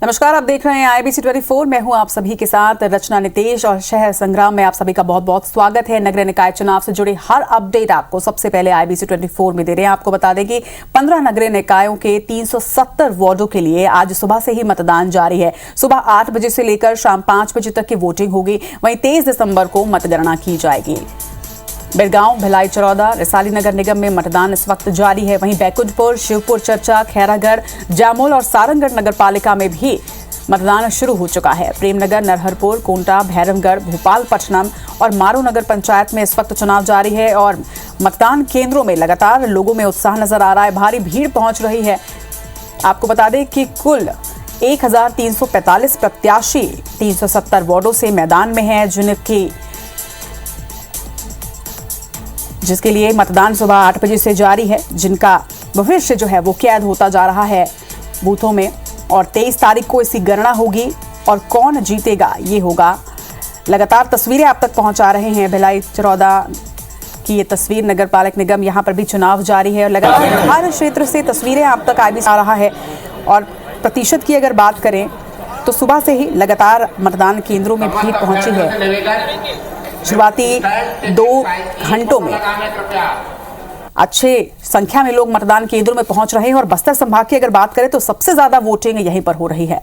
नमस्कार, आप देख रहे हैं IBC 24। मैं हूं आप सभी के साथ रचना नितेश और शहर संग्राम में आप सभी का बहुत बहुत स्वागत है। नगरीय निकाय चुनाव से जुड़े हर अपडेट आपको सबसे पहले IBC 24 में दे रहे हैं। आपको बता दें कि 15 नगरीय निकायों के 370 वार्डों के लिए आज सुबह से ही मतदान जारी है। सुबह 8 बजे से लेकर शाम 5 बजे तक की वोटिंग होगी। वहीं 23 दिसंबर को मतगणना की जाएगी। बिरगांव, भिलाई, चरौदा, रिसाली नगर निगम में मतदान इस वक्त जारी है। वहीं बैकुंठपुर, शिवपुर, चर्चा, खैरागढ़, जामोल और सारंगगढ़ नगर पालिका में भी मतदान शुरू हो चुका है। प्रेमनगर, नरहरपुर, कोंटा, भैरवगढ़, भोपालपट्टनम और मारो नगर पंचायत में इस वक्त चुनाव जारी है और मतदान केंद्रों में लगातार लोगों में उत्साह नजर आ रहा है। भारी भीड़ पहुंच रही है। आपको बता दें कि कुल 1345 प्रत्याशी 370 वार्डों से मैदान में हैं, जिसके लिए मतदान सुबह 8 बजे से जारी है, जिनका भविष्य जो है वो कैद होता जा रहा है बूथों में। और 23 तारीख को इसकी गणना होगी और कौन जीतेगा ये होगा। लगातार तस्वीरें आप तक पहुंचा रहे हैं भिलाई चरौदा की ये तस्वीर। नगर पालिक निगम यहाँ पर भी चुनाव जारी है और लगातार हर क्षेत्र से तस्वीरें आप तक आ रहा है। और प्रतिशत की अगर बात करें तो सुबह से ही लगातार मतदान केंद्रों में भीड़ पहुंची है। शुरुआती 2 घंटों में अच्छे संख्या में लोग मतदान केंद्रों में पहुंच रहे हैं और बस्तर संभाग की अगर बात करें तो सबसे ज्यादा वोटिंग यहीं पर हो रही है।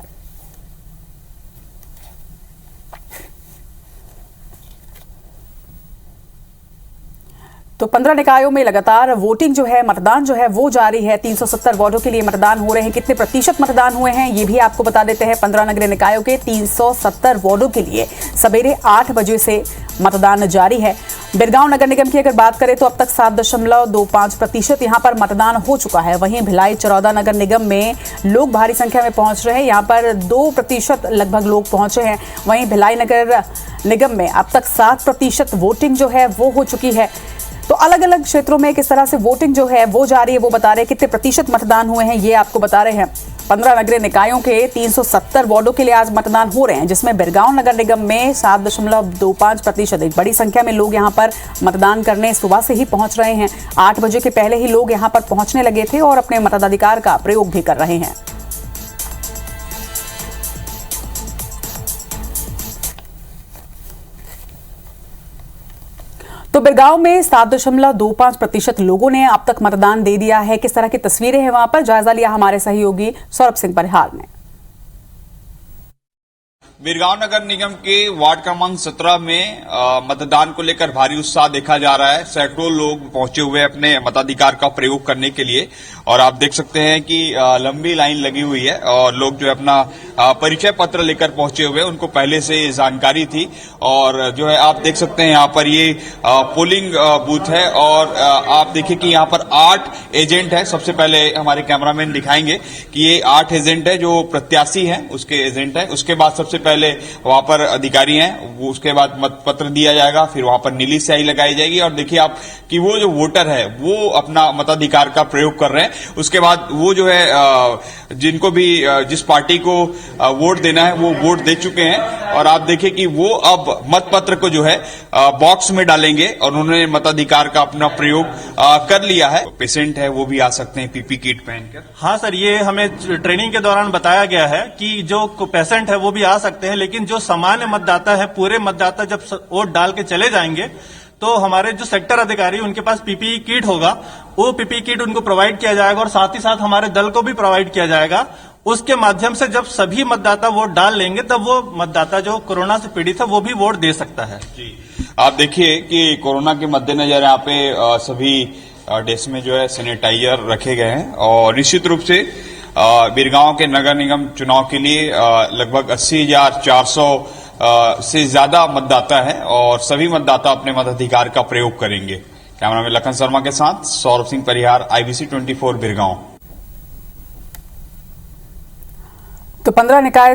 तो 15 निकायों में लगातार वोटिंग जो है, मतदान जो है वो जारी है। 370 वार्डों के लिए मतदान हो रहे हैं। कितने प्रतिशत मतदान हुए हैं ये भी आपको बता देते हैं। 15 नगरीय निकायों के 370 वार्डों के लिए सवेरे 8 बजे से मतदान जारी है। बिरगांव नगर निगम की अगर बात करें तो अब तक 7.25% यहाँ पर मतदान हो चुका है। वहीं भिलाई चरौदा नगर निगम में लोग भारी संख्या में पहुंच रहे हैं। यहाँ पर 2% लगभग लोग पहुंचे हैं। वहीं भिलाई नगर निगम में अब तक 7% वोटिंग जो है वो हो चुकी है। तो अलग अलग क्षेत्रों में किस तरह से वोटिंग जो है वो जारी है, वो बता रहे हैं। कितने प्रतिशत मतदान हुए हैं ये आपको बता रहे हैं। 15 नगरीय निकायों के 370 वार्डों के लिए आज मतदान हो रहे हैं, जिसमें बिरगांव नगर निगम में 7.25%, एक बड़ी संख्या में लोग यहां पर मतदान करने सुबह से ही पहुंच रहे हैं। 8 बजे के पहले ही लोग यहां पर पहुंचने लगे थे और अपने मताधिकार का प्रयोग भी कर रहे हैं। तो बिरगांव में 7.25% लोगों ने अब तक मतदान दे दिया है। किस तरह की तस्वीरें हैं वहां पर, जायजा लिया हमारे सहयोगी सौरभ सिंह परिहार ने। बिरगांव नगर निगम के वार्ड क्रमांक 17 में मतदान को लेकर भारी उत्साह देखा जा रहा है। सैकड़ों लोग पहुंचे हुए अपने मताधिकार का प्रयोग करने के लिए और आप देख सकते हैं कि लंबी लाइन लगी हुई है और लोग जो है अपना परिचय पत्र लेकर पहुंचे हुए हैं। उनको पहले से जानकारी थी और जो है आप देख सकते हैं यहाँ पर ये पोलिंग बूथ है और आप देखिए कि यहाँ पर 8 एजेंट है। सबसे पहले हमारे कैमरामैन दिखाएंगे कि ये 8 एजेंट है जो प्रत्याशी हैं, उसके एजेंट है। उसके बाद सबसे पहले वहां पर अधिकारी हैं, वो उसके बाद मत पत्र दिया जाएगा, फिर वहां पर नीली स्याही लगाई जाएगी और देखिए आप कि वो जो वोटर है वो अपना मताधिकार का प्रयोग कर रहे हैं। उसके बाद वो जो है जिनको भी जिस पार्टी को वोट देना है वो वोट दे चुके हैं और आप देखिए कि वो अब मत पत्र को जो है बॉक्स में डालेंगे और उन्होंने मताधिकार का अपना प्रयोग कर लिया है। पेशेंट है वो भी आ सकते हैं पीपी किट पहनकर। हाँ सर, ये हमें ट्रेनिंग के दौरान बताया गया है कि जो पेशेंट है वो भी आ सकते हैं, लेकिन जो सामान्य मतदाता है, पूरे मतदाता जब वोट डाल के चले जाएंगे तो हमारे जो सेक्टर अधिकारी उनके पास पीपीई किट होगा, वो पीपीई किट उनको प्रोवाइड किया जाएगा और साथ ही साथ हमारे दल को भी प्रोवाइड किया जाएगा। उसके माध्यम से जब सभी मतदाता वोट डाल लेंगे तब वो मतदाता जो कोरोना से पीड़ित है वो भी वोट दे सकता है। जी, आप देखिए कि कोरोना के मद्देनजर यहाँ पे सभी डेस्क में जो है सैनिटाइजर रखे गए हैं और निश्चित रूप से बिरगांव के नगर निगम चुनाव के लिए लगभग 80,400 से ज्यादा मतदाता है और सभी मतदाता अपने मताधिकार का प्रयोग करेंगे। कैमरामैन लखन शर्मा के साथ सौरभ सिंह परिहार, IBC 24 बिरगांव। तो 15 निकाय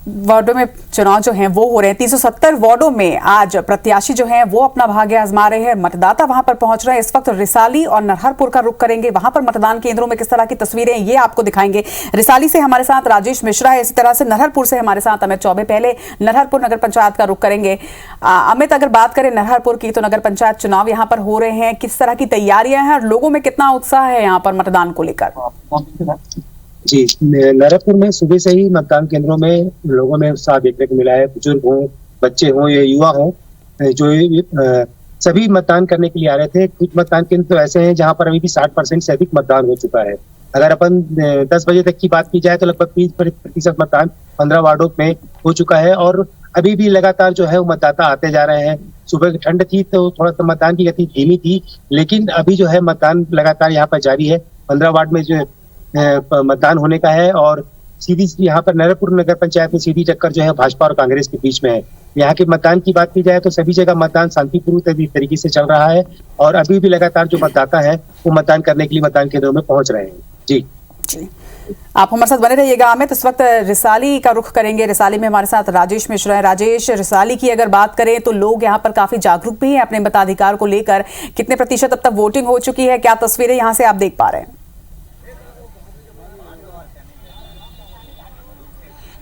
वार्डों में चुनाव जो हैं वो हो रहे हैं। 370 वार्डों में आज प्रत्याशी जो हैं वो अपना भाग्य आजमा रहे हैं। मतदाता वहां पर पहुंच रहे हैं। इस वक्त रिसाली और नरहरपुर का रुख करेंगे। वहां पर मतदान केंद्रों में किस तरह की तस्वीरें ये आपको दिखाएंगे। रिसाली से हमारे साथ राजेश मिश्रा है, इसी तरह से नरहरपुर से हमारे साथ अमित चौबे। पहले नरहरपुर नगर पंचायत का रुख करेंगे। अमित, अगर बात करें नरहरपुर की तो नगर पंचायत चुनाव यहाँ पर हो रहे हैं, किस तरह की तैयारियां हैं और लोगों में कितना उत्साह है यहाँ पर मतदान को लेकर? जी, नरकपुर में सुबह से ही मतदान केंद्रों में लोगों में उत्साह देखने को मिला है। बुजुर्ग हों, बच्चे हों या युवा हों, जो सभी मतदान करने के लिए आ रहे थे। कुछ मतदान केंद्र तो ऐसे हैं जहां पर अभी भी 60% से अधिक मतदान हो चुका है। अगर अपन 10 बजे तक की बात की जाए तो लगभग 30% मतदान 15 वार्डों में हो चुका है और अभी भी लगातार जो है वो मतदाता आते जा रहे हैं। सुबह की ठंड थी तो थोड़ा सा मतदान की गति धीमी थी, लेकिन अभी जो है मतदान लगातार यहाँ पर जारी है। 15 वार्ड में जो मतदान होने का है और सीधी यहाँ पर नरकपुर नगर पंचायत में सीधी टक्कर जो है भाजपा और कांग्रेस के बीच में है। यहाँ के मतदान की बात की जाए तो सभी जगह मतदान शांतिपूर्ण तरीके से चल रहा है और अभी भी लगातार जो मतदाता है वो मतदान करने के लिए मतदान केंद्रों में पहुंच रहे हैं। जी आप हमारे साथ बने रहिएगा। अमित, इस वक्त रिसाली का रुख करेंगे। रिसाली में हमारे साथ राजेश मिश्रा है। राजेश, रिसाली की अगर बात करें तो लोग यहाँ पर काफी जागरूक भी हैं अपने मताधिकार को लेकर। कितने प्रतिशत अब तक वोटिंग हो चुकी है, क्या तस्वीरें यहाँ से आप देख पा रहे हैं?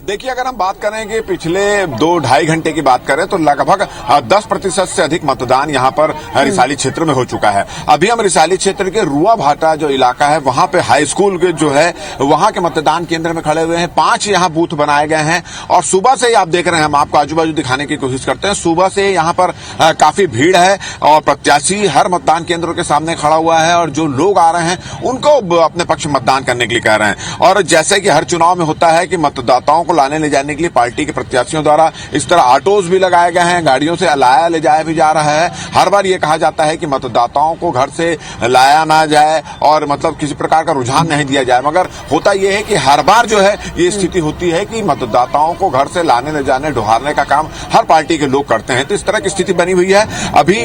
देखिए, अगर हम बात करें कि पिछले 2-2.5 घंटे की बात करें तो लगभग 10% से अधिक मतदान यहां पर रिसाली क्षेत्र में हो चुका है। अभी हम रिसाली क्षेत्र के रुआ भाटा जो इलाका है वहां पे हाई स्कूल के जो है वहां के मतदान केंद्र में खड़े हुए हैं। 5 यहां बूथ बनाए गए हैं और सुबह से ही आप देख रहे हैं, हम आपको आजू बाजू दिखाने की कोशिश करते हैं। सुबह से यहां पर काफी भीड़ है और प्रत्याशी हर मतदान केंद्रों के सामने खड़ा हुआ है और जो लोग आ रहे हैं उनको अपने पक्ष में मतदान करने के लिए कह रहे हैं। और जैसे कि हर चुनाव में होता है कि मतदाताओं लाने ले जाने के लिए पार्टी के प्रत्याशियों द्वारा इस तरह ऑटोज भी लगाए गए हैं, गाड़ियों से लाया ले जाया भी जा रहा है। हर बार ये कहा जाता है कि मतदाताओं को घर से लाया ना जाए और मतलब किसी प्रकार का रुझान नहीं दिया जाए, मगर होता यह है कि हर बार जो है ये स्थिति होती है कि मतदाताओं को घर से लाने ले जाने ढुहारने का काम हर पार्टी के लोग करते हैं। तो इस तरह की स्थिति बनी हुई है। अभी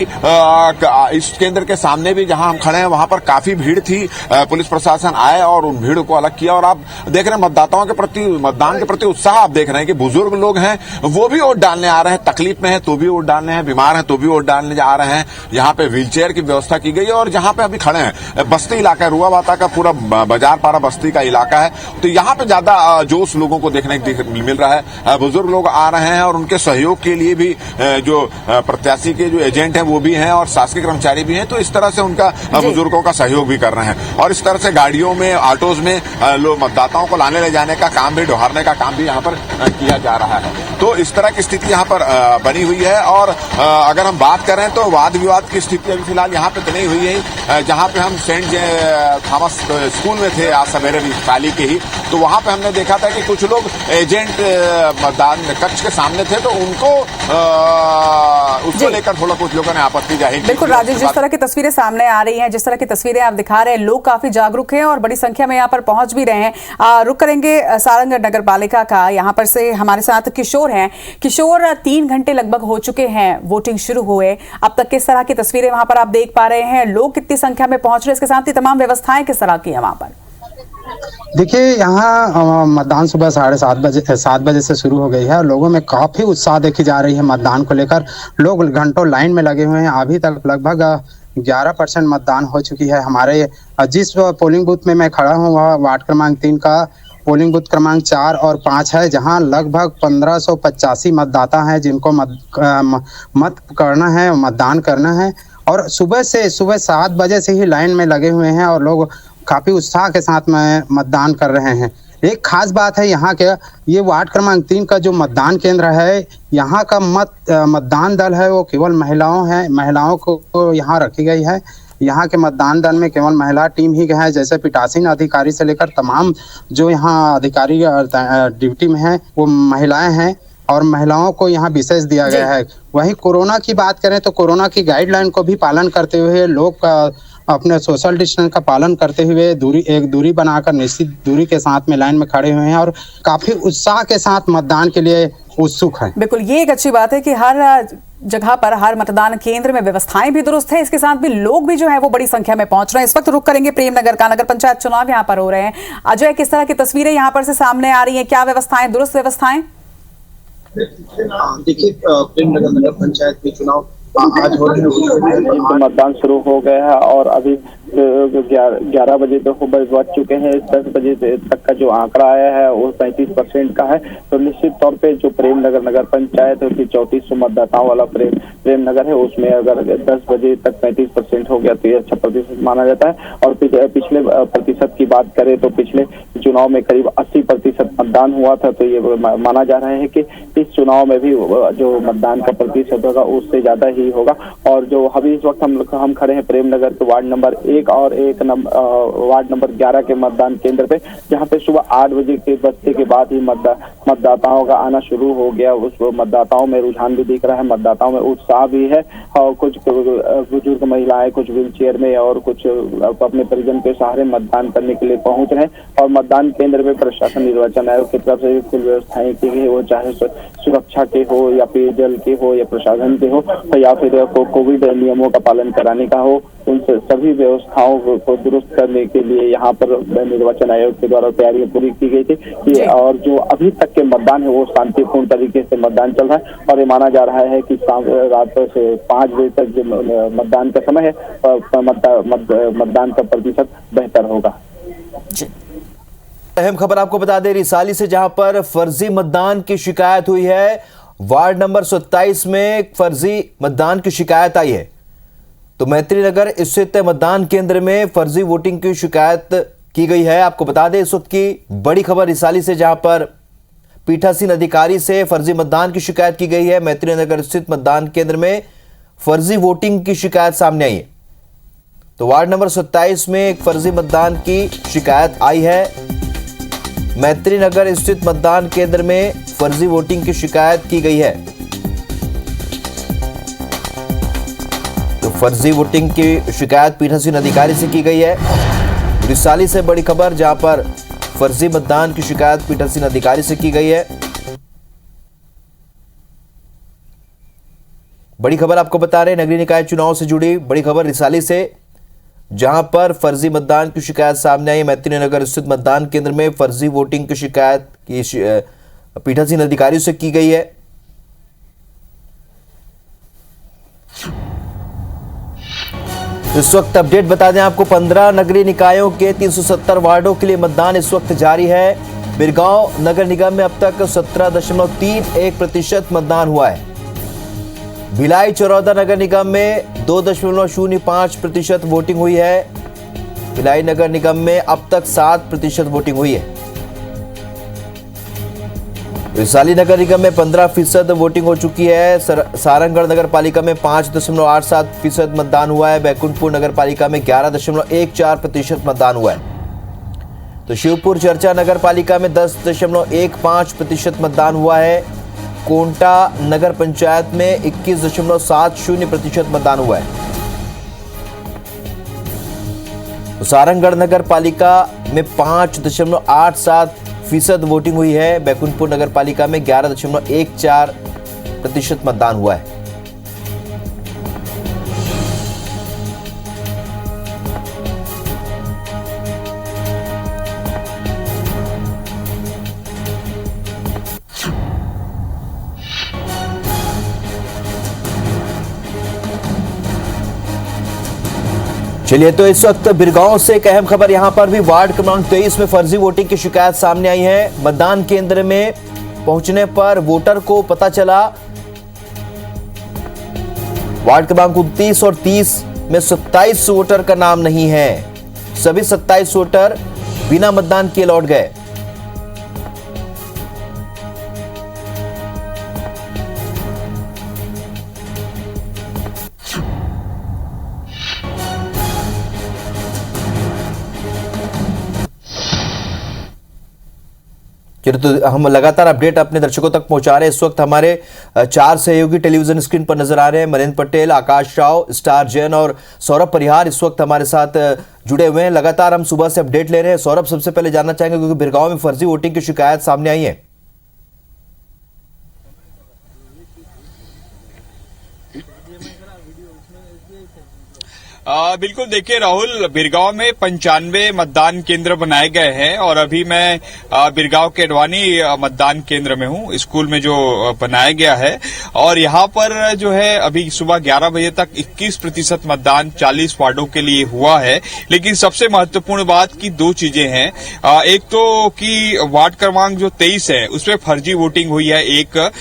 इस केंद्र के सामने भी जहां हम खड़े हैं वहां पर काफी भीड़ थी। पुलिस प्रशासन आए और उन भीड़ को अलग किया और आप देख रहे हैं मतदाताओं के प्रति, मतदान के प्रति उत्साह आप देख रहे हैं कि बुजुर्ग लोग हैं वो भी वोट डालने आ रहे हैं, तकलीफ में है तो भी वोट डालने हैं, बीमार हैं तो भी वोट डालने आ रहे हैं। यहाँ पे व्हीलचेयर की व्यवस्था की गई है और जहां पे अभी खड़े हैं बस्ती इलाका है, रुआ भाटा का पूरा बाजार पारा बस्ती का इलाका है, तो यहाँ पे ज्यादा जोश लोगों को देखने मिल रहा है। बुजुर्ग लोग आ रहे हैं और उनके सहयोग के लिए भी जो प्रत्याशी के जो एजेंट हैं वो भी हैं और शासकीय कर्मचारी भी हैं, तो इस तरह से उनका बुजुर्गों का सहयोग भी कर रहे हैं और इस तरह से गाड़ियों में, ऑटोज में लोग मतदाताओं को लाने ले जाने का काम भी, ढुहारने का काम भी यहाँ पर किया जा रहा है। तो इस तरह की स्थिति यहाँ पर बनी हुई है और अगर हम बात करें तो वाद विवाद की स्थिति अभी फिलहाल यहाँ पे तो नहीं हुई है। जहाँ पे हम सेंट थॉमस स्कूल में थे आज सवेरे रिसाली के ही, तो वहां पे हमने देखा था कि कुछ लोग एजेंट मतदान कक्ष के सामने थे तो उनको उसको लेकर थोड़ा कुछ लोगों ने आपत्ति जाहिर की। बिल्कुल राजेश, जिस तरह की तस्वीरें सामने आ रही हैं, जिस तरह की तस्वीरें आप दिखा रहे हैं, लोग काफी जागरूक हैं और बड़ी संख्या में यहाँ पर पहुंच भी रहे हैं। रुक करेंगे सारंग नगर पालिका का। यहाँ पर से हमारे साथ किशोर हैं। किशोर, 3 घंटे लगभग हो चुके हैं वोटिंग शुरू हुए, अब तक किस तरह की तस्वीरें वहां पर आप देख पा रहे हैं? लोग कितनी संख्या में पहुंच रहे हैं, इसके साथ ही तमाम व्यवस्थाएं किस तरह की है वहां पर? देखिए, यहाँ मतदान सुबह 7 बजे से शुरू हो गई है और लोगों में काफी उत्साह देखी जा रही है मतदान को लेकर। लोग घंटों लाइन में लगे हुए हैं। अभी तक लगभग 11% मतदान हो चुकी है। हमारे जिस पोलिंग बूथ में मैं खड़ा हूँ वह वार्ड क्रमांक 3 का पोलिंग बूथ क्रमांक 4 और 5 है, जहां लगभग 1585 मतदाता हैं जिनको मत करना है, मतदान करना है। और सुबह 7 बजे से ही लाइन में लगे हुए हैं और लोग काफी उत्साह के साथ में मतदान कर रहे हैं। एक खास बात है यहाँ के, ये वार्ड क्रमांक 3 का जो मतदान केंद्र है, यहाँ का मतदान दल है वो केवल महिलाओं को यहाँ रखी गई है। यहाँ के मतदान दल में केवल महिला टीम ही है, जैसे पीठासीन अधिकारी से लेकर तमाम जो यहाँ अधिकारी ड्यूटी में हैं वो महिलाएं हैं और महिलाओं को यहाँ विशेष दिया गया है। वहीं कोरोना की बात करें तो कोरोना की गाइडलाइन को भी पालन करते हुए लोग अपने सोशल डिस्टेंस का पालन करते हुए दूरी बनाकर निश्चित दूरी के साथ में लाइन में खड़े हुए हैं और काफी उत्साह के साथ मतदान के लिए उत्सुक है। बिल्कुल, ये एक अच्छी बात है कि हर जगह पर, हर मतदान केंद्र में व्यवस्थाएं भी दुरुस्त है, इसके साथ भी लोग भी जो है वो बड़ी संख्या में पहुंच रहे हैं। इस वक्त रुक करेंगे प्रेमनगर का। नगर पंचायत चुनाव यहाँ पर हो रहे हैं। अजय, किस तरह की तस्वीरें यहाँ पर से सामने आ रही है? क्या व्यवस्थाएं, दुरुस्त व्यवस्थाएं? देखिए, प्रेमनगर नगर पंचायत में चुनाव आज हो रहे हैं। मतदान शुरू हो गया है और अभी 11 बजे तक बज चुके हैं। 10 बजे तक का जो आंकड़ा आया है वो 35% का है। तो निश्चित तौर पे जो प्रेमनगर नगर पंचायत है, 3400 मतदाताओं वाला प्रेमनगर है, उसमें अगर 10 बजे तक 35% हो गया तो ये अच्छा प्रतिशत माना जाता है। और पिछले प्रतिशत की बात करें तो पिछले चुनाव में करीब 80% मतदान हुआ था, तो ये माना जा रहा है कि इस चुनाव में भी जो मतदान का प्रतिशत होगा उससे ज्यादा ही होगा। और जो अभी इस वक्त हम खड़े हैं प्रेमनगर के वार्ड नंबर 1 और वार्ड नंबर 11 के मतदान केंद्र पे, जहां पे सुबह 8 बजे के बजते के बाद ही मतदाताओं का आना शुरू हो गया। उस मतदाताओं में रुझान भी दिख रहा है, मतदाताओं में उत्साह भी है और कुछ बुजुर्ग महिलाएं कुछ व्हील चेयर में और कुछ अपने परिजन के सहारे मतदान करने के लिए पहुंच रहे हैं। और मतदान केंद्र में प्रशासन निर्वाचन आयोग की तरफ से कुल व्यवस्थाएं की गई, वो चाहे सुरक्षा के हो या पेयजल के हो या प्रशासन के हो या फिर कोविड नियमों का पालन कराने का हो, उन सभी व्यवस्थाओं को दुरुस्त करने के लिए यहाँ पर निर्वाचन आयोग के द्वारा तैयारियां पूरी की गई थी। और जो अभी तक के मतदान है वो शांतिपूर्ण तरीके से मतदान चल रहा है और ये माना जा रहा है कि रात से 5 बजे तक जो मतदान का समय है मतदान का प्रतिशत बेहतर होगा। अहम खबर आपको बता दें रिसाली से, जहां पर फर्जी मतदान की शिकायत हुई है। वार्ड नंबर 27 में फर्जी मतदान की शिकायत आई है। तो मैत्री नगर स्थित मतदान केंद्र में फर्जी वोटिंग की शिकायत की गई है। आपको बता दें इस वक्त की बड़ी खबर रिसाली से, जहां पर पीठासीन अधिकारी से फर्जी मतदान की शिकायत की गई है। मैत्री नगर स्थित मतदान केंद्र में फर्जी वोटिंग की शिकायत सामने आई है। तो वार्ड नंबर 27 में एक फर्जी मतदान की शिकायत आई है। मैत्री नगर स्थित मतदान केंद्र में फर्जी वोटिंग की शिकायत की गई है। तो फर्जी वोटिंग की शिकायत पीठासीन अधिकारी से की गई है। रिसाली से बड़ी खबर, जहां पर फर्जी मतदान की शिकायत पीठासीन अधिकारी से की गई है। बड़ी खबर आपको बता रहे नगरीय निकाय चुनाव से जुड़ी बड़ी खबर रिसाली से, जहां पर फर्जी मतदान की शिकायत सामने आई। मैत्री नगर स्थित मतदान केंद्र में फर्जी वोटिंग की शिकायत की पीठासीन अधिकारियों से की गई है। इस वक्त अपडेट बता दें आपको, 15 नगरीय निकायों के 370 वार्डों के लिए मतदान इस वक्त जारी है। बिरगांव नगर निगम में अब तक 17.31% मतदान हुआ है। भिलाई चरौदा नगर निगम में 2.05% वोटिंग हुई है। भिलाई नगर निगम में अब तक 7% वोटिंग हुई है। रिसाली नगर निगम में 15% वोटिंग हो चुकी है। सारंगगढ़ नगर पालिका में 5.87% मतदान हुआ है। बैकुंठपुर नगर पालिका में 11.14% मतदान हुआ है। तो शिवपुर चर्चा नगर पालिका में 10.15% मतदान हुआ है। कोंटा नगर पंचायत में 21.70% मतदान हुआ है। तो सारंगगढ़ नगर पालिका में 5.87% वोटिंग हुई है। बैकुंठपुर नगर पालिका में 11.14% मतदान हुआ है। चलिए, तो इस वक्त बिरगांव से एक अहम खबर, यहां पर भी वार्ड क्रमांक 23 में फर्जी वोटिंग की शिकायत सामने आई है। मतदान केंद्र में पहुंचने पर वोटर को पता चला वार्ड क्रमांक 29 और 30 में 27 वोटर का नाम नहीं है। सभी 27 वोटर बिना मतदान किए लौट गए। तो हम लगातार अपडेट अपने दर्शकों तक पहुंचा रहे हैं। इस वक्त हमारे 4 सहयोगी टेलीविजन स्क्रीन पर नजर आ रहे हैं। मरेंद्र पटेल, आकाश राव, स्टार जैन और सौरभ परिहार इस वक्त हमारे साथ जुड़े हुए हैं। लगातार हम सुबह से अपडेट ले रहे हैं। सौरभ, सबसे पहले जानना चाहेंगे क्योंकि बिरगांव में फर्जी वोटिंग की शिकायत सामने आई है। बिल्कुल, देखिए राहुल, बिरगांव में 95 मतदान केंद्र बनाए गए हैं और अभी मैं बिरगांव के अडवाणी मतदान केंद्र में हूं, स्कूल में जो बनाया गया है। और यहां पर जो है अभी सुबह 11 बजे तक 21% मतदान 40 वार्डों के लिए हुआ है। लेकिन सबसे महत्वपूर्ण बात की 2 चीजें हैं। एक तो कि वार्ड क्रमांक जो 23 है उसमें फर्जी वोटिंग हुई है। एक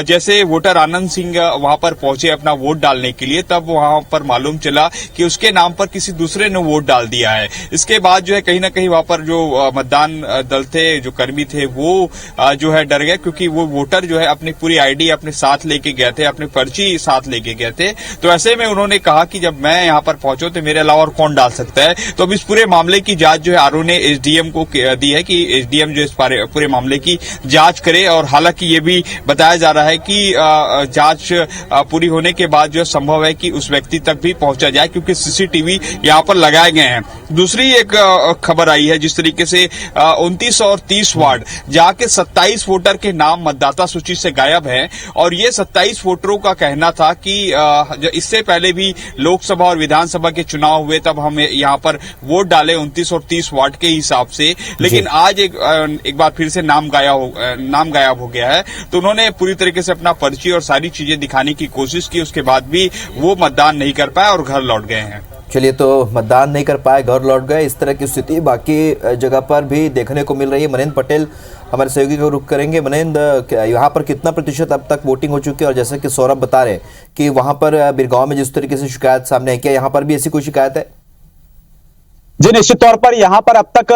जैसे वोटर आनंद सिंह वहां पर पहुंचे अपना वोट डालने के लिए, तब वहां पर मालूम चला कि उसके नाम पर किसी दूसरे ने वोट डाल दिया है। इसके बाद जो है कहीं ना कहीं वहां पर जो मतदान दल थे, जो कर्मी थे, वो जो है डर गए, क्योंकि वो वोटर जो है अपनी पूरी आईडी अपने साथ लेके गए थे, अपनी पर्ची साथ लेके गए थे। तो ऐसे में उन्होंने कहा कि जब मैं यहां पर पहुंचूं तो मेरे अलावा और कौन डाल सकता है। तो अब इस पूरे मामले की जांच जो है आरओ ने एसडीएम को दी है कि एसडीएम जो इस पूरे मामले की जांच करे। और हालांकि ये भी बताया जा रहा है कि जांच पूरी होने के बाद जो है संभव है कि उस व्यक्ति तक भी पहुंचा जाए, क्योंकि सीसीटीवी यहां पर लगाए गए हैं। दूसरी एक खबर आई है जिस तरीके से 29 और 30 वार्ड जहां के 27 वोटर के नाम मतदाता सूची से गायब हैं, और ये 27 वोटरों का कहना था कि इससे पहले भी लोकसभा और विधानसभा के चुनाव हुए, तब हम यहां पर वोट डाले 29 और 30 वार्ड के हिसाब से, लेकिन आज एक बार फिर से नाम गायब हो गया है। तो उन्होंने पूरी तरीके से अपना पर्ची और सारी चीजें दिखाने की कोशिश की, उसके बाद भी वो मतदान नहीं कर पाए और घर लौट गए हैं। चलिए, तो मतदान नहीं कर पाए, घर लौट गए, इस तरह की स्थिति बाकी जगह पर भी देखने को मिल रही है। मनेंद्र पटेल हमारे सहयोगी को रुख करेंगे। मनेंद्र, यहाँ पर कितना प्रतिशत अब तक वोटिंग हो चुकी है, और जैसे कि सौरभ बता रहे कि वहां पर बिरगांव में जिस तरीके से शिकायत सामने आई, क्या यहाँ पर भी ऐसी कोई शिकायत है? जी, निश्चित तौर पर यहाँ पर अब तक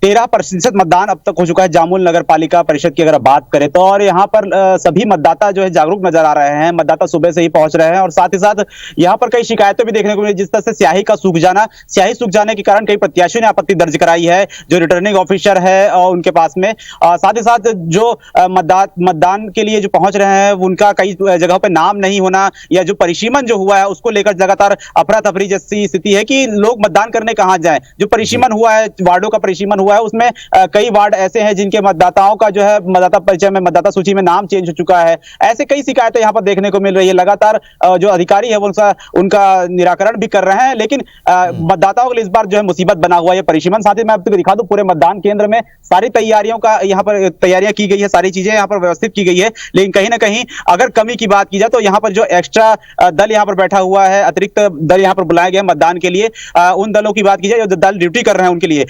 13% मतदान अब तक हो चुका है जामुल नगर पालिका परिषद की अगर बात करें तो। और यहाँ पर सभी मतदाता जो है जागरूक नजर आ रहे हैं, मतदाता सुबह से ही पहुंच रहे हैं। और साथ ही साथ यहाँ पर कई शिकायतें भी देखने को मिली, जिस तरह से स्याही सूख जाने के कारण कई प्रत्याशियों ने आपत्ति दर्ज कराई है, जो रिटर्निंग ऑफिसर है और उनके पास में। साथ ही साथ जो मतदान के लिए जो पहुंच रहे हैं उनका कई जगहों पर नाम नहीं होना, या जो परिसीमन जो हुआ है उसको लेकर लगातार अफरा तफरी जैसी स्थिति है कि लोग मतदान करने कहां जाएं। जो परिसीमन हुआ है, वार्डों का परिसीमन हुआ है, उसमें कई वार्ड ऐसे हैं जिनके मतदाताओं का जो है मतदाता परिचय में, मतदाता सूची में नाम चेंज हो चुका है। ऐसे कई शिकायतें यहाँ पर देखने को मिल रही है। लगातार जो अधिकारी है वो उनका निराकरण भी कर रहे हैं, लेकिन मतदाताओं के लिए इस बार जो है मुसीबत बना हुआ है परिसीमन। साथ ही मैं आपको दिखा दूं, पूरे मतदान केंद्र में सारी तैयारियों का यहाँ पर तैयारियां की गई है, सारी चीजें यहाँ पर व्यवस्थित की गई है। लेकिन कहीं ना कहीं अगर कमी की बात की जाए तो यहाँ पर जो एक्स्ट्रा दल यहाँ पर बैठा हुआ है, अतिरिक्त दल यहाँ पर बुलाए गए मतदान के लिए, उन दलों की बात की जाए जो दल ड्यूटी कर रहे हैं उनके लिए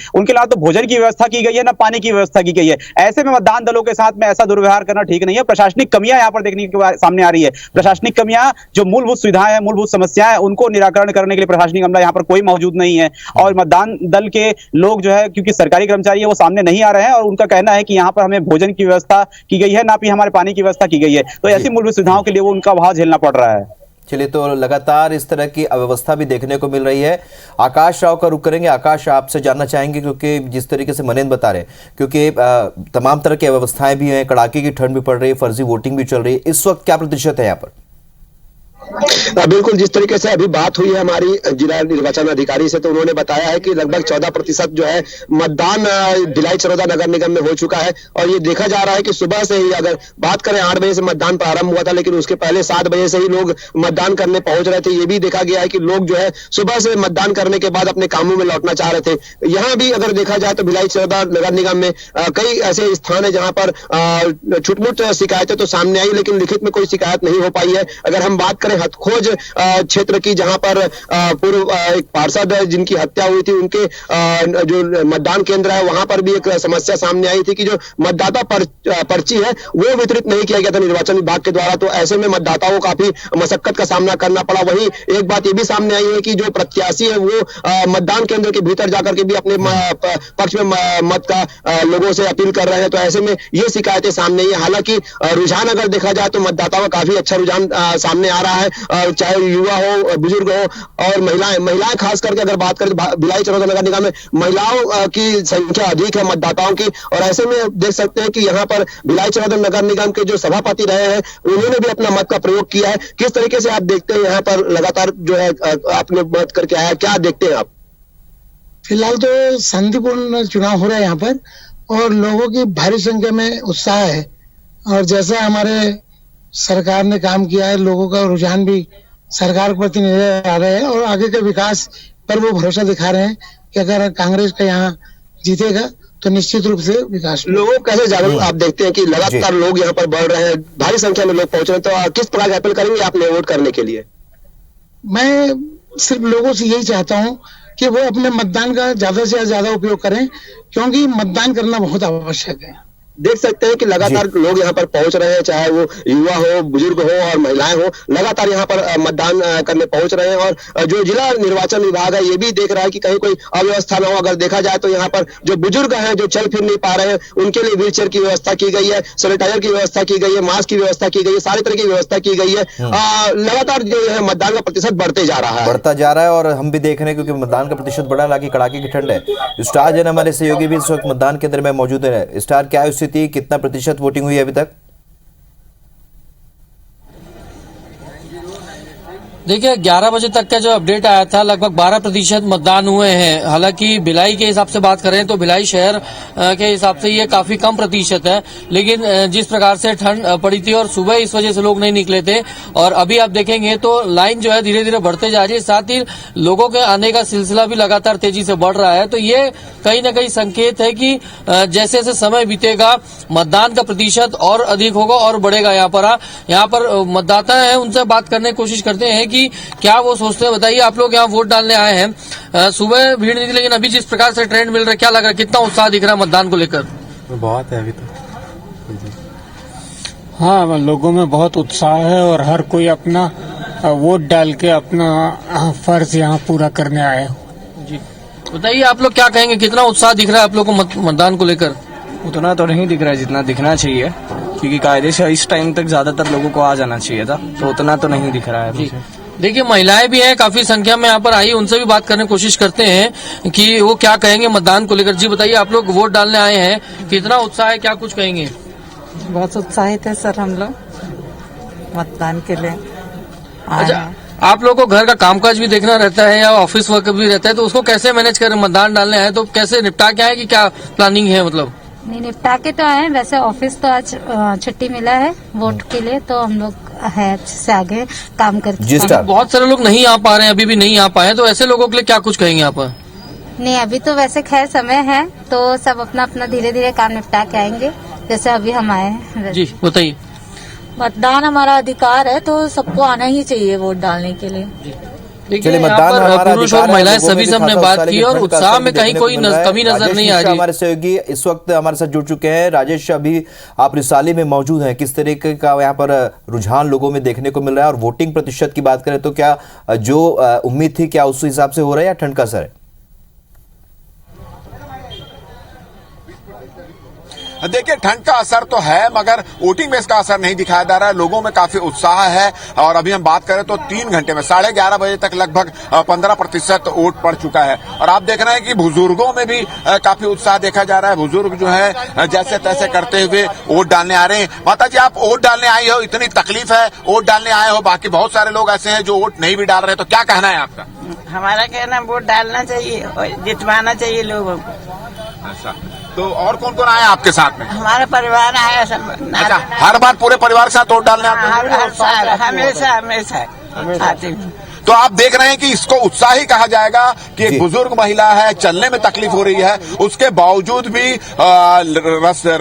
तो भोजन की व्यवस्था की गई है, ना पानी की व्यवस्था की गई है। ऐसे में मतदान दलों के साथ में ऐसा दुर्व्यवहार करना ठीक नहीं है। प्रशासनिक कमियां यहाँ पर देखने के सामने आ रही है। प्रशासनिक कमियां, जो मूलभूत सुविधाएं हैं, मूलभूत समस्याएं, उनको निराकरण करने के लिए प्रशासनिक अमला यहाँ पर कोई मौजूद नहीं है। और मतदान दल के लोग जो है, क्योंकि सरकारी कर्मचारी है, वो सामने नहीं आ रहे हैं और उनका कहना है कि यहाँ पर हमें भोजन की व्यवस्था की गई है, ना कि हमारे पानी की व्यवस्था की गई है। तो ऐसी मूलभूत सुविधाओं के लिए वो उनका अभाव झेलना पड़ रहा है। चलिए, तो लगातार इस तरह की अव्यवस्था भी देखने को मिल रही है। आकाश राव का रुख करेंगे। आकाश, आपसे जानना चाहेंगे, क्योंकि जिस तरीके से मनेंद्र बता रहे, क्योंकि तमाम तरह की अव्यवस्थाएं भी हैं, कड़ाके की ठंड भी पड़ रही है, फर्जी वोटिंग भी चल रही है, इस वक्त क्या प्रतिशत है यहाँ पर? बिल्कुल, जिस तरीके से अभी बात हुई है हमारी जिला निर्वाचन अधिकारी से, तो उन्होंने बताया है कि लगभग 14% जो है मतदान भिलाई चरोदा नगर निगम में हो चुका है। और ये देखा जा रहा है कि सुबह से ही, अगर बात करें 8 बजे से मतदान प्रारंभ हुआ था, लेकिन उसके पहले 7 बजे से ही लोग मतदान करने पहुंच रहे थे। ये भी देखा गया है कि लोग जो है सुबह से मतदान करने के बाद अपने कामों में लौटना चाह रहे थे। यहाँ भी अगर देखा जाए तो भिलाई चरोदा नगर निगम में कई ऐसे स्थान है जहां पर छुटमुट शिकायतें तो सामने आई, लेकिन लिखित में कोई शिकायत नहीं हो पाई है। अगर हम बात करें हथखोज क्षेत्र की, जहां पर पूर्व एक पार्षद जिनकी हत्या हुई थी, उनके जो मतदान केंद्र है वहां पर भी एक समस्या सामने आई थी कि जो मतदाता पर्ची है वो वितरित नहीं किया गया था निर्वाचन विभाग के द्वारा। तो ऐसे में मतदाताओं को काफी मशक्कत का सामना करना पड़ा। वहीं एक बात ये भी सामने आई है कि जो प्रत्याशी है वो मतदान केंद्र के भीतर जाकर के भी अपने पक्ष में मत का लोगों से अपील कर रहे हैं। तो ऐसे में ये शिकायतें सामने आई है। हालांकि रुझान अगर देखा जाए तो मतदाताओं का काफी अच्छा रुझान सामने आ रहा है, चाहे युवा हो, बुजुर्ग हो और महिलाएं खास करके अगर बात करें तो भिलाई चरोदा नगर निगम में महिलाओं की संख्या अधिक है मतदाताओं की। और ऐसे में देख सकते हैं कि यहाँ पर भिलाई चरोदा नगर निगम के जो सभापति रहे हैं उन्होंने भी अपना मत का प्रयोग किया है। किस तरीके से आप देखते हैं यहाँ पर लगातार जो है आपने मत करके आया, क्या देखते हैं आप? फिलहाल तो शांतिपूर्ण चुनाव हो रहा है यहाँ पर और लोगों की भारी संख्या में उत्साह है। और जैसा हमारे सरकार ने काम किया है, लोगों का रुझान भी सरकार के प्रति नजर आ रहे हैं और आगे के विकास पर वो भरोसा दिखा रहे हैं कि अगर कांग्रेस का यहाँ जीतेगा तो निश्चित रूप से विकास। लोगों कैसे जागरूक आप देखते हैं कि लगातार लोग यहाँ पर बढ़ रहे हैं, भारी संख्या में लोग पहुंच रहे हैं, तो किस प्रकार की अपील करेंगे आपने वोट करने के लिए? मैं सिर्फ लोगों से यही चाहता हूँ कि वो अपने मतदान का ज्यादा से ज्यादा उपयोग करें, क्योंकि मतदान करना बहुत आवश्यक है। देख सकते हैं कि लगातार लोग यहाँ पर पहुंच रहे हैं, चाहे वो युवा हो, बुजुर्ग हो और महिलाएं हो, लगातार यहाँ पर मतदान करने पहुंच रहे हैं। और जो जिला निर्वाचन विभाग है ये भी देख रहा है कि कहीं कोई अव्यवस्था न हो। अगर देखा जाए तो यहाँ पर जो बुजुर्ग हैं, जो चल फिर नहीं पा रहे हैं, उनके लिए व्हीलचेयर की व्यवस्था की गई है, सैनिटाइजर की व्यवस्था की गई है, मास्क की व्यवस्था की गई है, सारी तरह की व्यवस्था की गई है। लगातार जो है मतदान का प्रतिशत बढ़ता जा रहा है और हम भी देख रहे हैं क्योंकि मतदान का प्रतिशत बढ़ा, हालांकि कड़ाके की ठंड है। स्टार जन हमारे सहयोगी भी इस वक्त मतदान केंद्र में मौजूद है। स्टार, क्या स्थिति, कितना प्रतिशत वोटिंग हुई है अभी तक? देखिए 11 बजे तक का जो अपडेट आया था लगभग 12% मतदान हुए हैं। हालांकि भिलाई के हिसाब से बात करें तो भिलाई शहर के हिसाब से ये काफी कम प्रतिशत है, लेकिन जिस प्रकार से ठंड पड़ी थी और सुबह इस वजह से लोग नहीं निकले थे और अभी आप देखेंगे तो लाइन जो है धीरे धीरे बढ़ते जा रही है, साथ ही लोगों के आने का सिलसिला भी लगातार तेजी से बढ़ रहा है। तो ये कहीं ना कहीं संकेत है कि जैसे जैसे समय बीतेगा मतदान का प्रतिशत और अधिक होगा और बढ़ेगा। यहाँ पर मतदाता है, उनसे बात करने की कोशिश करते हैं कि क्या वो सोचते हैं। बताइए, आप लोग यहाँ वोट डालने आए हैं, सुबह भीड़ नहीं थी, लेकिन अभी जिस प्रकार से ट्रेंड मिल रहा है, क्या लग रहा है, कितना उत्साह दिख रहा है मतदान को लेकर? बहुत है अभी तो। हाँ, लोगों में बहुत उत्साह है और हर कोई अपना वोट डाल के अपना फर्ज यहाँ पूरा करने आए हो। जी बताइए, आप लोग क्या कहेंगे, कितना उत्साह दिख रहा है आप लोग को मतदान को लेकर? उतना तो नहीं दिख रहा है जितना दिखना चाहिए, क्योंकि कायदे से इस टाइम तक ज्यादातर लोगों को आ जाना चाहिए था, तो उतना तो नहीं दिख रहा है। देखिए महिलाएं भी हैं काफी संख्या में यहाँ पर आई, उनसे भी बात करने की कोशिश करते हैं कि वो क्या कहेंगे मतदान को लेकर। जी बताइए, आप लोग वोट डालने आए हैं, कितना उत्साह है, क्या कुछ कहेंगे? बहुत उत्साहित है सर हम लोग मतदान के लिए। अच्छा, आप लोग को घर का कामकाज भी देखना रहता है या ऑफिस वर्क भी रहता है, तो उसको कैसे मैनेज कर मतदान डालने आए, तो कैसे निपटा के आए कि क्या प्लानिंग है? मतलब नहीं, निपटा के तो आए, वैसे ऑफिस तो आज छुट्टी मिला है वोट के लिए, तो हम लोग है अच्छे से आगे काम करते हैं। बहुत सारे लोग नहीं आ पा रहे हैं, अभी भी नहीं आ पाए, तो ऐसे लोगों के लिए क्या कुछ कहेंगे आप? नहीं, अभी तो वैसे खैर समय है, तो सब अपना अपना धीरे धीरे काम निपटा के आएंगे, जैसे अभी हम आए हैं। जी बताइए। मतदान हमारा अधिकार है, तो सबको आना ही चाहिए वोट डालने के लिए। देखिए पुरुष और महिलाएं सभी से हमने बात की और उत्साह में कहीं कोई कमी नजर नहीं आ रही। हमारे सहयोगी इस वक्त हमारे साथ जुड़ चुके हैं। राजेश, अभी आप रिसाली में मौजूद हैं, किस तरीके का यहाँ पर रुझान लोगों में देखने को मिल रहा है? और वोटिंग प्रतिशत की बात करें तो क्या जो उम्मीद थी क्या उस हिसाब से हो रहा है या ठंड का असर है? देखिए ठंड का असर तो है, मगर वोटिंग में इसका असर नहीं दिखाया जा रहा है। लोगों में काफी उत्साह है और अभी हम बात करें तो 3 घंटे में 11:30 बजे तक लगभग 15% वोट पड़ चुका है। और आप देख रहे हैं कि बुजुर्गों में भी काफी उत्साह देखा जा रहा है। बुजुर्ग जो है जैसे तैसे करते हुए वोट डालने आ रहे हैं। माता जी, आप वोट डालने आई हो, इतनी तकलीफ है, वोट डालने आए हो, बाकी बहुत सारे लोग ऐसे हैं जो वोट नहीं भी डाल रहे, तो क्या कहना है आपका? हमारा कहना वोट डालना चाहिए और जितवाना चाहिए लोगों को। ऐसा तो और कौन कौन आया आपके साथ में? हमारा परिवार आया सब। अच्छा, हर बार पूरे परिवार के साथ वोट डालने आते हैं? हर साल हमेशा हमेशा आते हैं। तो आप देख रहे हैं कि इसको उत्साह ही कहा जाएगा कि एक बुजुर्ग महिला है, चलने में तकलीफ हो रही है, उसके बावजूद भी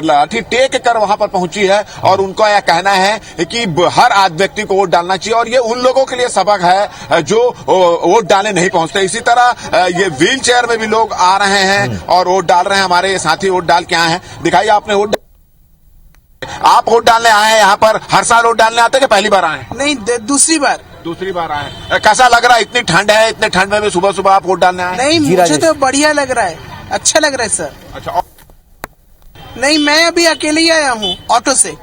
लाठी टेक कर वहां पर पहुंची है और उनका यह कहना है कि हर आदमी व्यक्ति को वोट डालना चाहिए। और ये उन लोगों के लिए सबक है जो वोट डालने नहीं पहुंचते। इसी तरह ये व्हील चेयर में भी लोग आ रहे हैं और वोट डाल रहे हैं। हमारे साथी वोट डाल के आए हैं, दिखाइए आपने वोट। आप वोट डालने आए हैं यहाँ पर, हर साल वोट डालने आते हैं कि पहली बार आए? नहीं, दूसरी बार आए। कैसा लग रहा है? इतनी ठंड है, इतने ठंड में भी सुबह सुबह आप वोट डालने आए? नहीं, मुझे तो बढ़िया लग रहा है, अच्छा लग रहा है सर। अच्छा, नहीं, मैं अभी अकेले ही आया हूँ ऑटो से।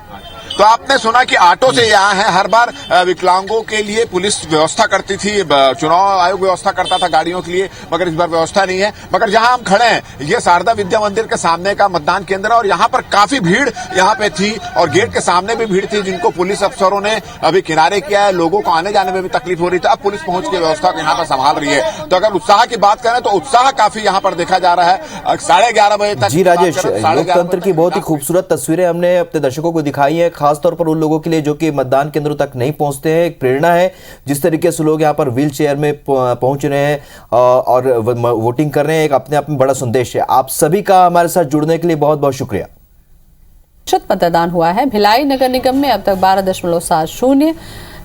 तो आपने सुना कि ऑटो से यहाँ है। हर बार विकलांगों के लिए पुलिस व्यवस्था करती थी, चुनाव आयोग व्यवस्था करता था गाड़ियों के लिए, मगर इस बार व्यवस्था नहीं है। मगर जहाँ हम खड़े हैं ये शारदा विद्या मंदिर के सामने का मतदान केंद्र है और यहाँ पर काफी भीड़ यहाँ पे थी और गेट के सामने भी भीड़ थी, जिनको पुलिस अफसरों ने अभी किनारे किया है। लोगों को आने जाने में भी तकलीफ हो रही थी, अब पुलिस पहुंच के व्यवस्था को यहाँ पर संभाल रही है। तो अगर उत्साह की बात करें तो उत्साह काफी यहाँ पर देखा जा रहा है 11:30 बजे तक। जी राजेश, लोकतंत्र की बहुत ही खूबसूरत तस्वीरें हमने अपने दर्शकों को दिखाई है, खासतौर पर उन लोगों के लिए जो कि मतदान केंद्रों तक नहीं पहुंचते हैं। एक प्रेरणा है जिस तरीके से लोग यहां पर व्हील चेयर में पहुंच रहे हैं और वोटिंग कर रहे हैं, एक अपने आप में बड़ा संदेश है। आप सभी का हमारे साथ जुड़ने के लिए बहुत बहुत शुक्रिया। मतदान हुआ है भिलाई नगर निगम में अब तक 12.70,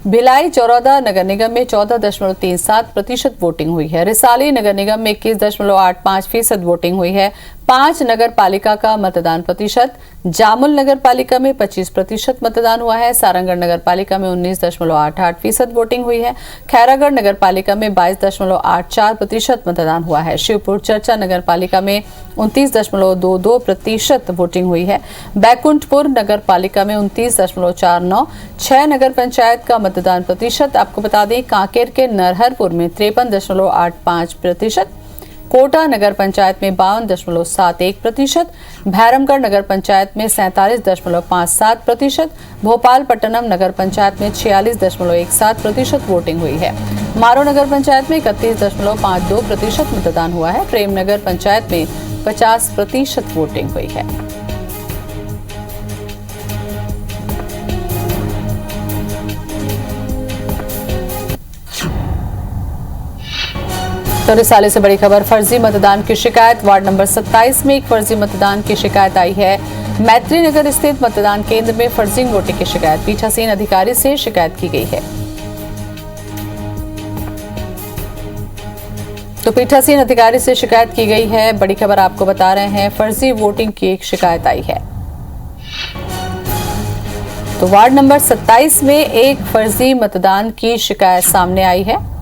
भिलाई चौरादा नगर निगम में 14.37% वोटिंग हुई है। रिसाली नगर निगम में 21.85% वोटिंग हुई है। 5 नगर पालिका का मतदान प्रतिशत। जामुल नगर पालिका में 25% मतदान हुआ है। सारंगढ़ नगर पालिका में 19.88% वोटिंग हुई है। खैरागढ़ नगर पालिका में 22.84% मतदान हुआ है। शिवपुर चर्चा नगर पालिका में 29.22% वोटिंग हुई है। बैकुंठपुर नगर पालिका में 29.49। 6 नगर पंचायत का मतदान प्रतिशत आपको बता दें, कांकेर के नरहरपुर में 53.85%, कोटा नगर पंचायत में 52.71%, भैरमगढ़ नगर पंचायत में 47.57%, भोपालपट्टनम नगर पंचायत में 46.17% वोटिंग हुई है। मारो नगर पंचायत में 31.52% मतदान हुआ है। प्रेमनगर पंचायत में 50% वोटिंग हुई है। तो रिसाले से बड़ी खबर, फर्जी मतदान की शिकायत। वार्ड नंबर 27 में एक फर्जी मतदान की शिकायत आई है। मैत्री नगर स्थित मतदान केंद्र में फर्जी वोटिंग की शिकायत पीठासीन अधिकारी से शिकायत की गई है। तो पीठासीन अधिकारी से शिकायत की गई है। बड़ी खबर आपको बता रहे हैं, फर्जी वोटिंग की एक शिकायत आई है। तो वार्ड नंबर 27 में एक फर्जी मतदान की शिकायत सामने आई है।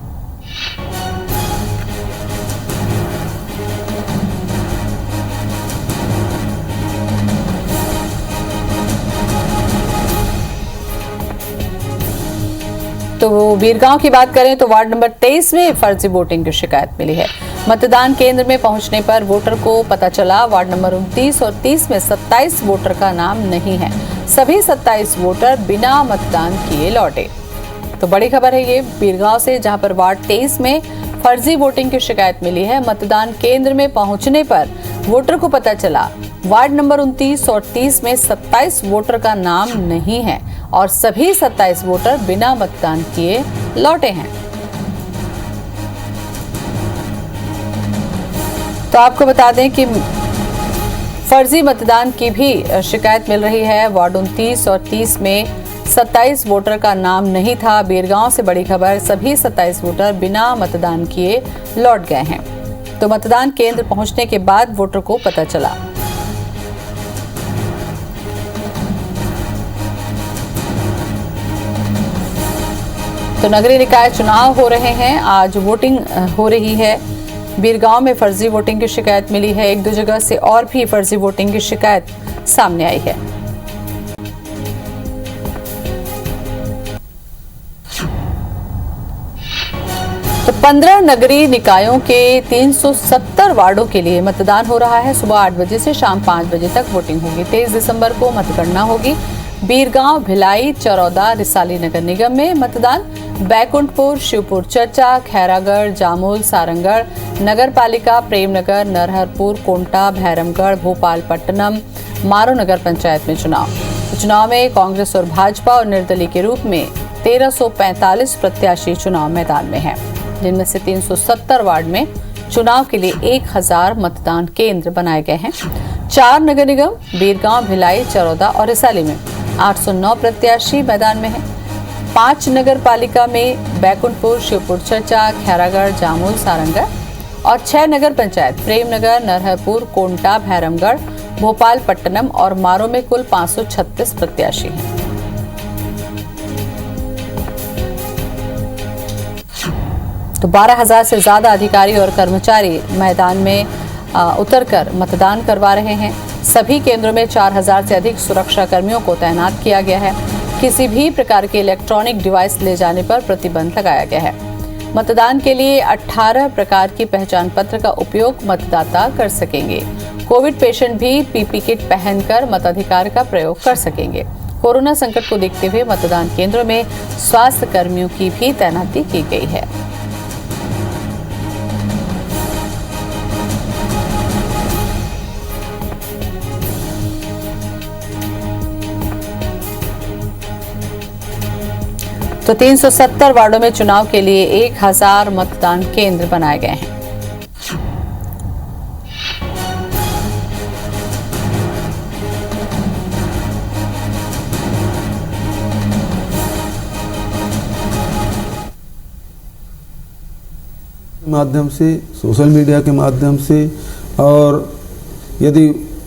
तो बीरगांव की बात करें तो वार्ड नंबर 23 में फर्जी वोटिंग की शिकायत मिली है। मतदान केंद्र में पहुंचने पर वोटर को पता चला वार्ड नंबर 29 और 30 में 27 वोटर का नाम नहीं है। सभी 27 वोटर बिना मतदान किए लौटे। तो बड़ी खबर है ये बीरगांव से, जहां पर वार्ड 23 में फर्जी वोटिंग की शिकायत मिली है। मतदान केंद्र में पहुंचने पर वोटर को पता चला वार्ड नंबर 29 और 30 में 27 वोटर का नाम नहीं है और सभी 27 वोटर बिना मतदान किए लौटे हैं। तो आपको बता दें कि फर्जी मतदान की भी शिकायत मिल रही है। वार्ड 29 और 30 में 27 वोटर का नाम नहीं था। बीरगांव से बड़ी खबर, सभी 27 वोटर बिना मतदान किए लौट गए हैं। तो मतदान केंद्र पहुंचने के बाद वोटर को पता चला। तो नगरीय निकाय चुनाव हो रहे हैं, आज वोटिंग हो रही है। बीरगांव में फर्जी वोटिंग की शिकायत मिली है। एक दो जगह से और भी फर्जी वोटिंग की शिकायत सामने आई है। तो 15 नगरीय निकायों के 370 वार्डों के लिए मतदान हो रहा है। सुबह 8 बजे से शाम 5 बजे तक वोटिंग होगी। 23 दिसंबर को मतगणना होगी। बीरगांव, भिलाई, चरौदा, रिसाली नगर निगम में मतदान। बैकुंठपुर, शिवपुर चर्चा, खैरागढ़, जामुल, सारंगढ़ नगर पालिका, प्रेमनगर, नरहरपुर, कोंटा, भैरमगढ़, भोपालपट्टनम, मारो नगर पंचायत में चुनाव में कांग्रेस और भाजपा और निर्दलीय के रूप में 1345 प्रत्याशी चुनाव मैदान में हैं, जिनमें से 370 वार्ड में चुनाव के लिए 1000 मतदान केंद्र बनाए गए हैं। 4 नगर निगम बीरगांव, भिलाई, चरौदा और रिसाली में 809 प्रत्याशी मैदान में हैं। 5 नगर पालिका में बैकुंठपुर, शिवपुर चर्चा, खैरागढ़, जामुल, सारंगढ़ और 6 नगर पंचायत प्रेमनगर, नरहरपुर, कोंटा, भैरमगढ़, भोपालपट्टनम और मारो में कुल 536 प्रत्याशी हैं। तो 12,000 से ज्यादा अधिकारी और कर्मचारी मैदान में उतरकर मतदान करवा रहे हैं। सभी केंद्रों में 4000 से अधिक सुरक्षा कर्मियों को तैनात किया गया है। किसी भी प्रकार के इलेक्ट्रॉनिक डिवाइस ले जाने पर प्रतिबंध लगाया गया है। मतदान के लिए 18 प्रकार की पहचान पत्र का उपयोग मतदाता कर सकेंगे। कोविड पेशेंट भी पीपी किट पहनकर मताधिकार का प्रयोग कर सकेंगे। कोरोना संकट को देखते हुए मतदान केंद्रों में स्वास्थ्य कर्मियों की भी तैनाती की गई है। तो 370 वार्डों में चुनाव के लिए 1000 मतदान केंद्र बनाए गए हैं। माध्यम से, सोशल मीडिया के माध्यम से और यदि